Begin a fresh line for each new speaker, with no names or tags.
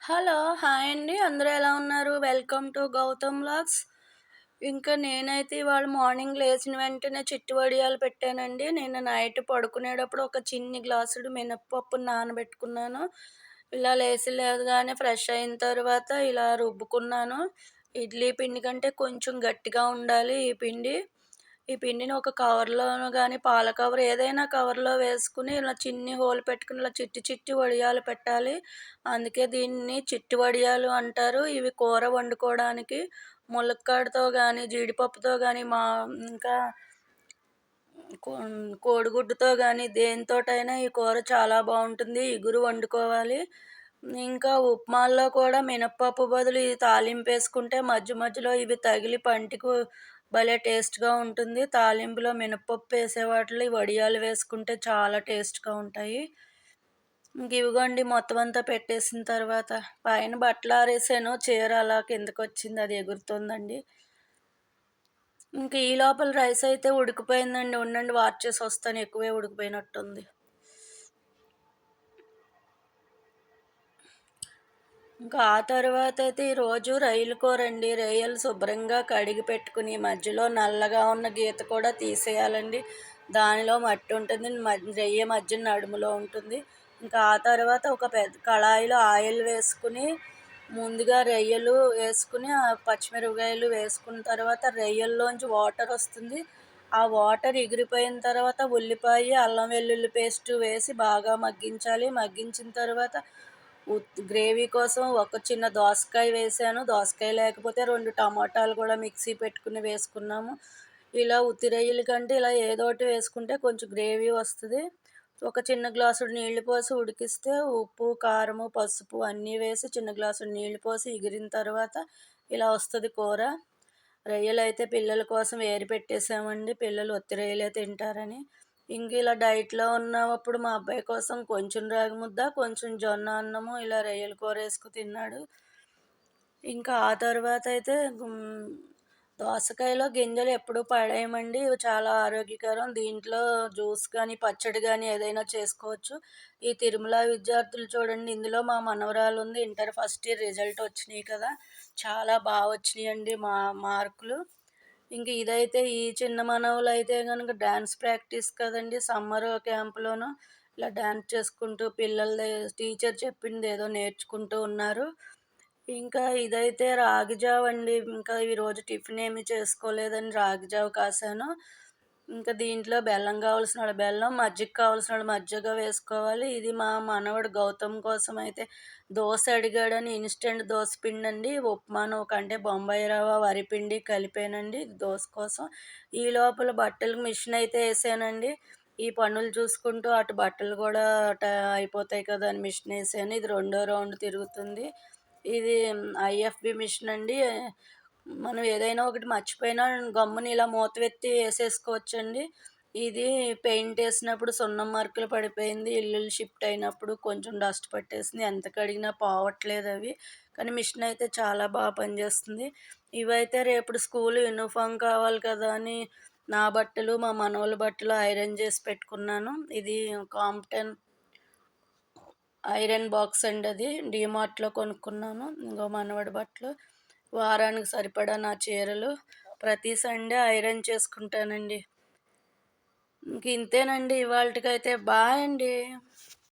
Hello! Hi అండి. అందరూ ఎలా ఉన్నారు? Welcome to Gautam vlogs. ఇంకా నేనైతే ఇవాళ మార్నింగ్ లేచిన వెంటనే చిట్టి వడియాలు పెట్టానండి. నిన్న నైట్ పడుకునేటప్పుడు ఒక చిన్ని గ్లాసుడు మినపప్పుని నానబెట్టుకున్నాను. ఇలా లేవగానే ఫ్రెష్ అయిన తర్వాత ఇలా రుబ్బుకున్నాను. ఇడ్లీ పిండి కంటే కొంచెం గట్టిగా ఉండాలి ఈ పిండి. ఈ పిండిని ఒక కవర్‌లోను గానీ, పాల కవర్ ఏదైనా కవర్‌లో వేసుకొని ఇలా చిన్ని హోల్ పెట్టుకొని ఇలా చిట్టి చిట్టి వడియాలు పెట్టాలి. అందుకే దీన్ని చిట్టి వడియాలు అంటారు. ఇవి కూర వండుకోవడానికి ములక్కాడతో గానీ, జీడిపప్పుతో గానీ, ఇంకా కో కోడిగుడ్డుతో గానీ, దేనితోటైనా ఈ కూర చాలా బావుంటుంది. ఇగురు వండుకోవాలి. ఇంకా ఉప్మాల్లో కూడా మినపప్పు బదులు ఈ తాలింపేసుకుంటే మధ్య మధ్యలో ఇవి తగిలి పంటికి భలే టేస్ట్‌గా ఉంటుంది. తాలింపులో మినపప్పేసే వాటిలో ఈ వడియాలు వేసుకుంటే చాలా టేస్ట్‌గా ఉంటాయి. ఇవిగోండి మొత్తం అంతా పెట్టేసిన తర్వాత పైన బట్టలారేసాను. చీర అలా కిందకొచ్చింది. అది ఎగురుతుందండి. ఇంక ఈ లోపల రైస్ అయితే ఉడికిపోయిందండి. ఉండండి వాచ్ చేసొస్తాను. ఎక్కువే ఉడికిపోయినట్టుంది. ఇంకా ఆ తర్వాతయితే ఈరోజు రొయ్యల కూరండి. రొయ్యలు శుభ్రంగా కడిగి పెట్టుకుని మధ్యలో నల్లగా ఉన్న గీత కూడా తీసేయాలండి. దానిలో మట్టి ఉంటుంది. రొయ్య మధ్యన నడుములో ఉంటుంది. ఇంకా ఆ తర్వాత ఒక పెద్ద కళాయిలో ఆయిల్ వేసుకుని ముందుగా రొయ్యలు వేసుకుని పచ్చిమిరపకాయలు వేసుకున్న తర్వాత రొయ్యల్లోంచి వాటర్ వస్తుంది. ఆ వాటర్ ఎగిరిపోయిన తర్వాత ఉల్లిపాయ, అల్లం వెల్లుల్లి పేస్ట్ వేసి బాగా మగ్గించాలి. మగ్గించిన తర్వాత గ్రేవీ కోసం ఒక చిన్న దోసకాయ వేసాను. దోసకాయ లేకపోతే 2 టమాటాలు కూడా మిక్సీ పెట్టుకుని వేసుకున్నాము. ఇలా ఉత్తి రొయ్యల కంటే ఇలా ఏదోటి వేసుకుంటే కొంచెం గ్రేవీ వస్తది. ఒక చిన్న గ్లాసుడు నీళ్లు పోసి ఉడికిస్తే ఉప్పు, కారము, పసుపు అన్నీ వేసి చిన్న గ్లాసుడు నీళ్లు పోసి ఎగిరిన తర్వాత ఇలా వస్తది కూర. రొయ్యలైతే పిల్లల కోసం ఏరి పెట్టేసామండి. పిల్లలు ఒత్తి రొయ్యలే తింటారని. ఇంక ఇలా డైట్‌లో ఉన్నప్పుడు మా అబ్బాయి కోసం కొంచెం రాగి ముద్ద, కొంచెం జొన్న అన్నము, ఇలా రొయ్యల కూరేసుకు తిన్నాడు. ఇంకా ఆ తర్వాతయితే దోసకాయలో గింజలు ఎప్పుడూ పడేయమండి. ఇవి చాలా ఆరోగ్యకరం. దీంట్లో జ్యూస్ కానీ, పచ్చడి గానీ ఏదైనా చేసుకోవచ్చు. ఈ తిరుమల విద్యార్థులు చూడండి, ఇందులో మా మనవరాలుంది. ఇంటర్ ఫస్ట్ ఇయర్ రిజల్ట్ వచ్చినియి కదా! చాలా వచ్చినియండి మార్కులు. ఇంక ఇదైతే ఈ చిన్న మనవలైతే గనక డాన్స్ ప్రాక్టీస్ కదండీ! సమ్మర్ క్యాంప్‌లోను ఇలా డాన్స్ చేసుకుంటూ పిల్లలదే టీచర్ చెప్పిందేదో నేర్చుకుంటూ ఉన్నారు. ఇంకా ఇదైతే రాగి జావండి. ఇంకా ఈరోజు టిఫిన్ ఏమి చేసుకోలేదని రాగి జావ కాసాను. ఇంకా దీంట్లో బెల్లం కావాల్సినోళ్ళు బెల్లం, మజ్జిగ కావాల్సినోళ్ళు మజ్జిగ వేసుకోవాలి. ఇది మా మనవడు గౌతమ్ కోసం అయితే దోస అడిగాడని ఇన్‌స్టంట్ దోస పిండండి. ఉప్మాను అంటే బొంబాయి రవ్వ, వరిపిండి కలిపానండి దోస కోసం. ఈ లోపల బట్టలకు మిషన్ అయితే ఏసానండి. ఈ పనులు చూసుకుంటూ అటు బట్టలు కూడా అయిపోతాయి కదా అని మిషన్ ఏసాను. ఇది రెండో రౌండ్ తిరుగుతుంది. ఇది ఐఎఫ్‌బి మిషన్ అండి. మనం ఏదైనా ఒకటి మర్చిపోయినా గమ్మున ఇలా మూతవెత్తి ఏసేసుకోవచ్చండి. ఇది పెయింట్ ఏసినప్పుడు సున్నం మరకలు పడిపోయింది. ఇల్లులు షిఫ్ట్ అయినప్పుడు కొంచెం డస్ట్ పట్టేసింది. ఎంత కడిగినా పోవట్లేదవి. కానీ మిషన్ అయితే చాలా పనిచేస్తుంది. ఇవైతే రేపటి స్కూలు యూనిఫార్మ్ కావాలి కదా అని నా బట్టలు, మా మనవళ్ళ బట్టలు ఐరన్ చేసి పెట్టుకున్నాను. ఇది కాంప్టన్ ఐరన్ బాక్స్ అండి అది. డీమార్ట్‌లో కొనుక్కున్నాను. ఇంగో మనవడి బట్టలు, వారానికి సరిపడా నా చీరలు. ప్రతి సండే ఐరన్ చేసుకుంటానండి. ఇంక ఇంతేనండి ఇవాల్టికైతే. బాయ్ అండి.